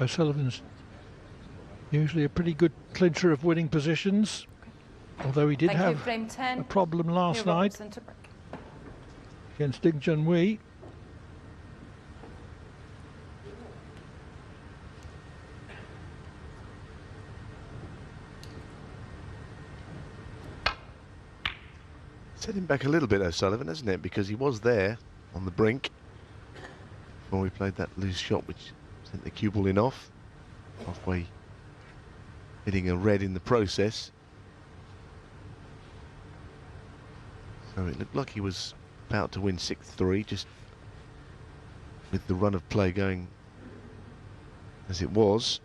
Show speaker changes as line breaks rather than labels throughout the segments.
O'Sullivan's usually a pretty good clincher of winning positions, although he did have a problem last night against Ding Junhui.
Set him back a little bit, O'Sullivan, hasn't it? Because he was there on the brink before we played that loose shot which sent the cue ball in off, halfway hitting a red in the process. So it looked like he was about to win 6-3, just with the run of play going as it was.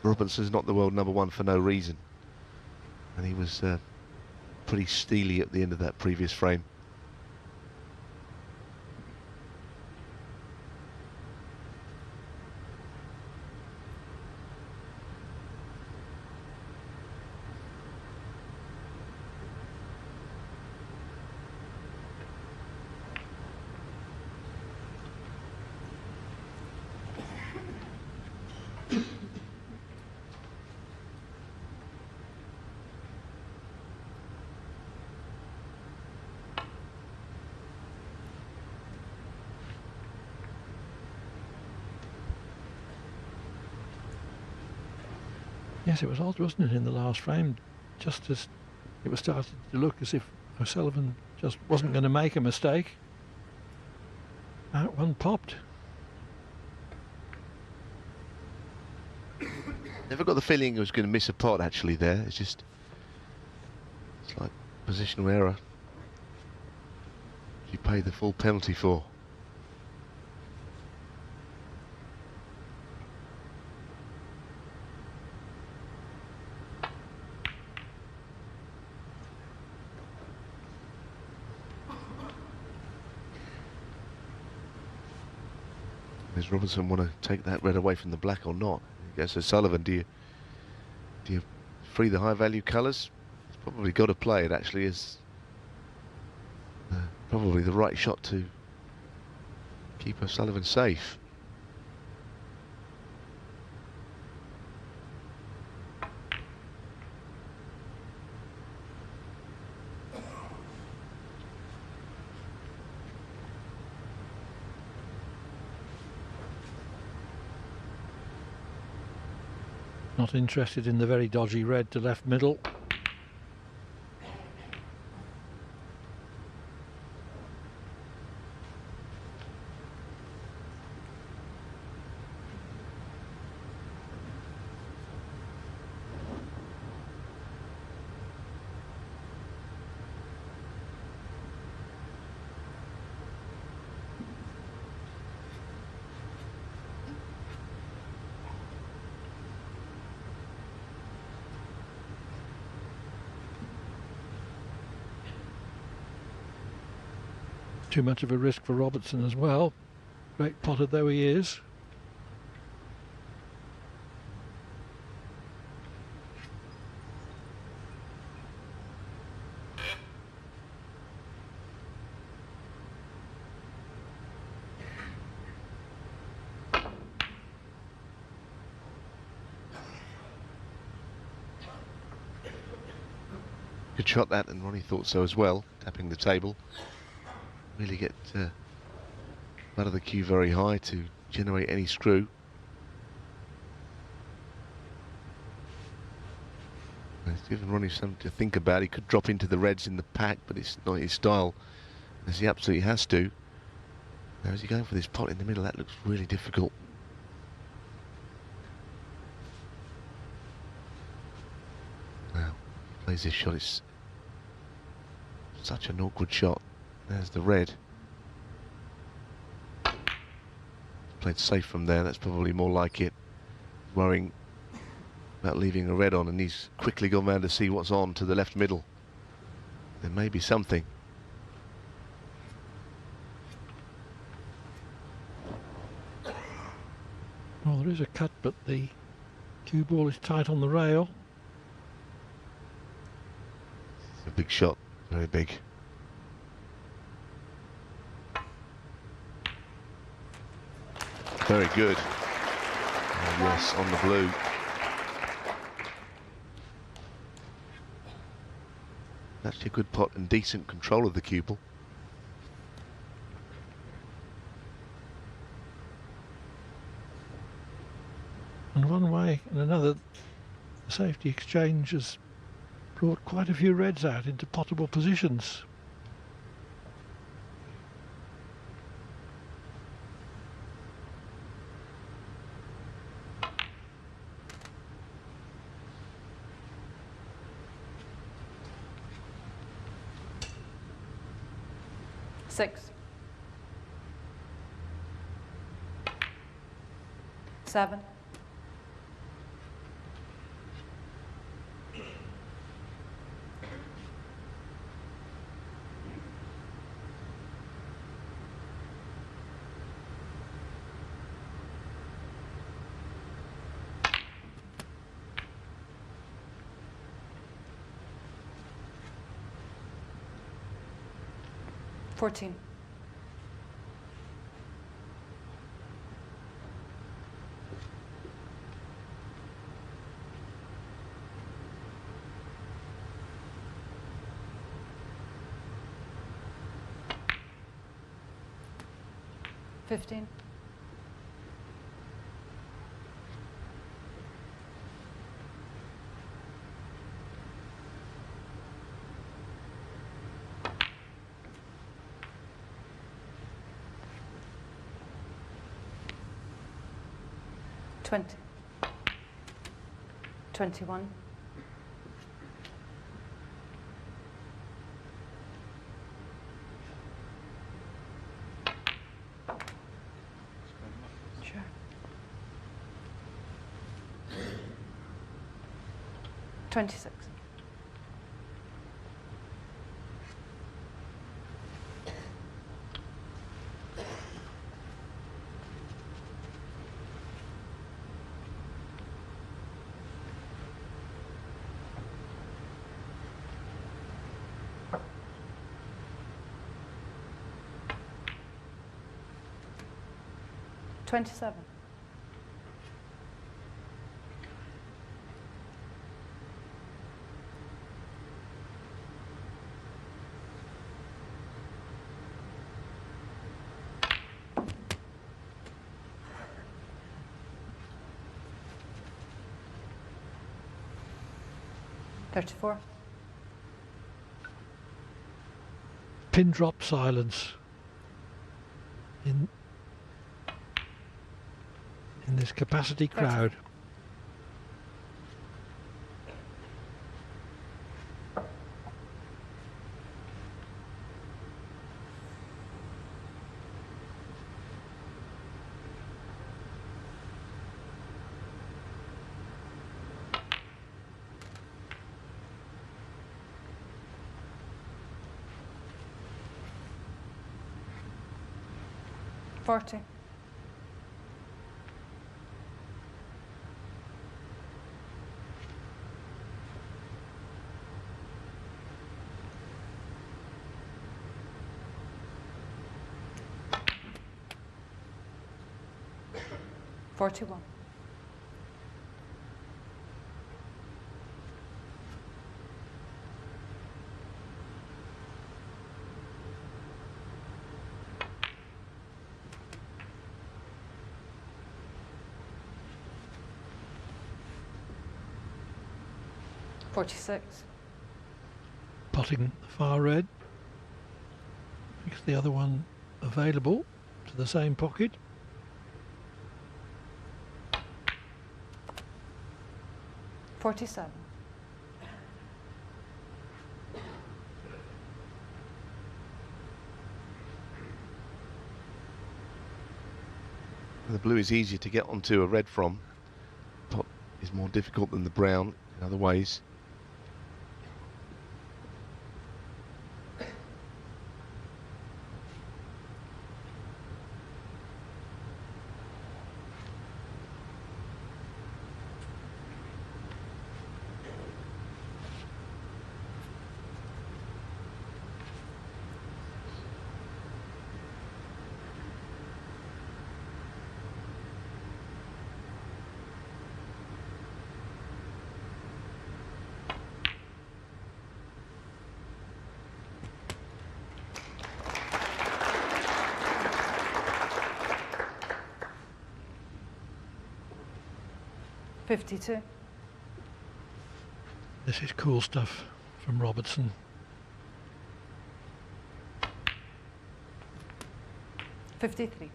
Robertson's not the world number one for no reason, and he was pretty steely at the end of that previous frame.
Yes, it was odd, wasn't it, in the last frame, just as it was starting to look as if O'Sullivan just wasn't going to make a mistake. That one popped.
Never got the feeling he was going to miss a pot actually there. It's like positional error you pay the full penalty for. Does Robertson want to take that red away from the black or not? I guess O'Sullivan, do you free the high value colours? He's probably got to play it actually as probably the right shot to keep O'Sullivan safe.
Not interested in the very dodgy red to left middle. Too much of a risk for Robertson as well, great potter though he is.
Good shot that, and Ronnie thought so as well, tapping the table. Really get out of the cue very high to generate any screw. It's given Ronnie something to think about. He could drop into the reds in the pack, but it's not his style, as he absolutely has to. Now is he going for this pot in the middle? That looks really difficult. Now, he plays this shot. It's such an awkward shot. There's the red. Played safe from there. That's probably more like it. Worrying about leaving a red on, and he's quickly gone round to see what's on to the left middle. There may be something.
Well, there is a cut, but the cue ball is tight on the rail.
It's a big shot. Very big. Very good. Oh, yes, on the blue. Actually a good pot and decent control of the cupel.
And one way and another, the safety exchange has brought quite a few reds out into potable positions.
Six. 7. 14. 15. 20. 21. 26. 27. 34.
Pin drop silence in this capacity crowd.
40. 41. 46.
Potting the far red. Makes the other one available to the same pocket.
47.
The blue is easier to get onto a red from. Pot is more difficult than the brown in other ways.
52.
This is cool stuff from Robertson.
53.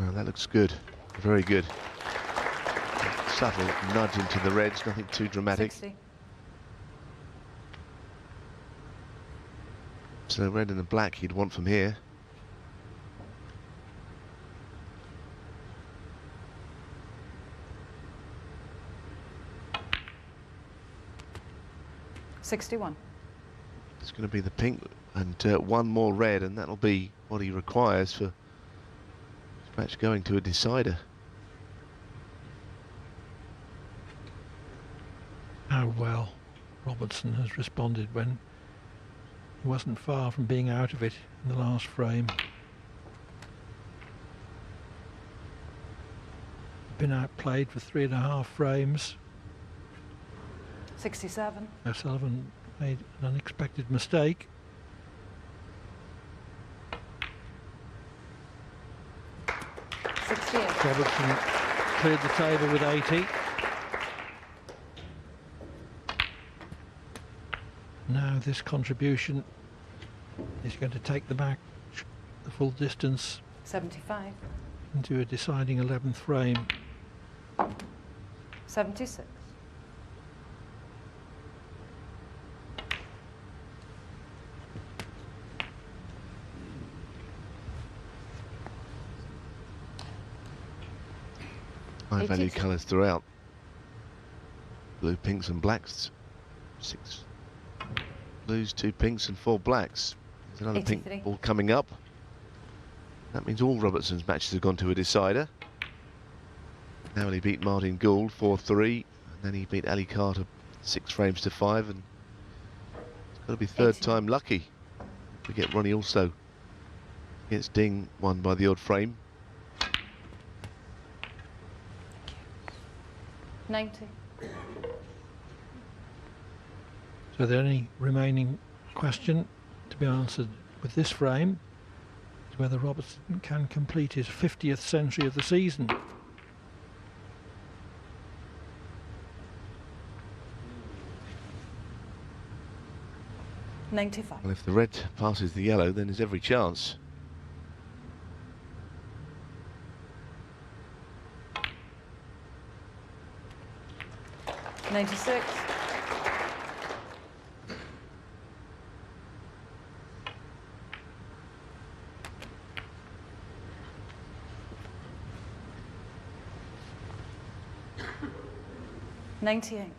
Well, that looks good. Very good. Subtle nudge into the reds, nothing too dramatic.
60.
So red and the black he'd want from here.
$61.
It's going to be the pink and one more red, and that'll be what he requires for this match going to a decider.
How well Robertson has responded when he wasn't far from being out of it in the last frame. Been outplayed for 3.5 frames.
67.
O'Sullivan made an unexpected mistake. Robertson cleared the table with 80. Now this contribution is going to take the match the full distance
75.
into a deciding 11th frame.
76.
High value
82.
colours throughout. Blue, pinks and blacks. 6 blues, 2 pinks and 4 blacks. There's another
83.
pink ball coming up. That means all Robertson's matches have gone to a decider. Now he beat Martin Gould 4-3, and then he beat Ali Carter 6 frames to 5, and it's got to be third
80.
time lucky to get Ronnie also against Ding, won by the odd frame.
90.
So the only remaining question to be answered with this frame is whether Robertson can complete his 50th century of the season.
$95.
Well, if the red passes the yellow, then there's every chance.
$96. $98.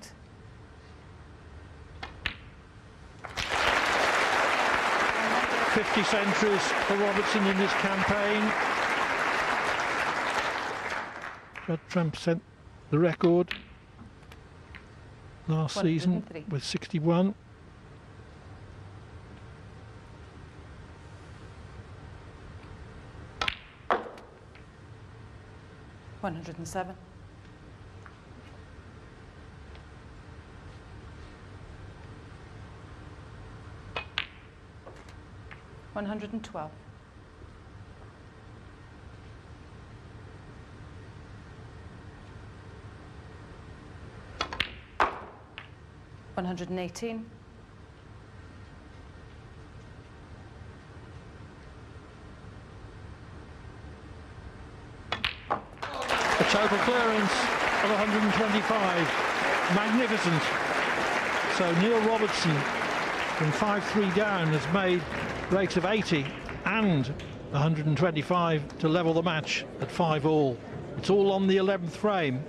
50 centuries for Robertson in this campaign. Judd Trump set the record last season
103.
with 61.
$107. $112. $118.
A total clearance of 125. Magnificent. So Neil Robertson from 5-3 down has made breaks of 80 and 125 to level the match at 5-all. It's all on the 11th frame.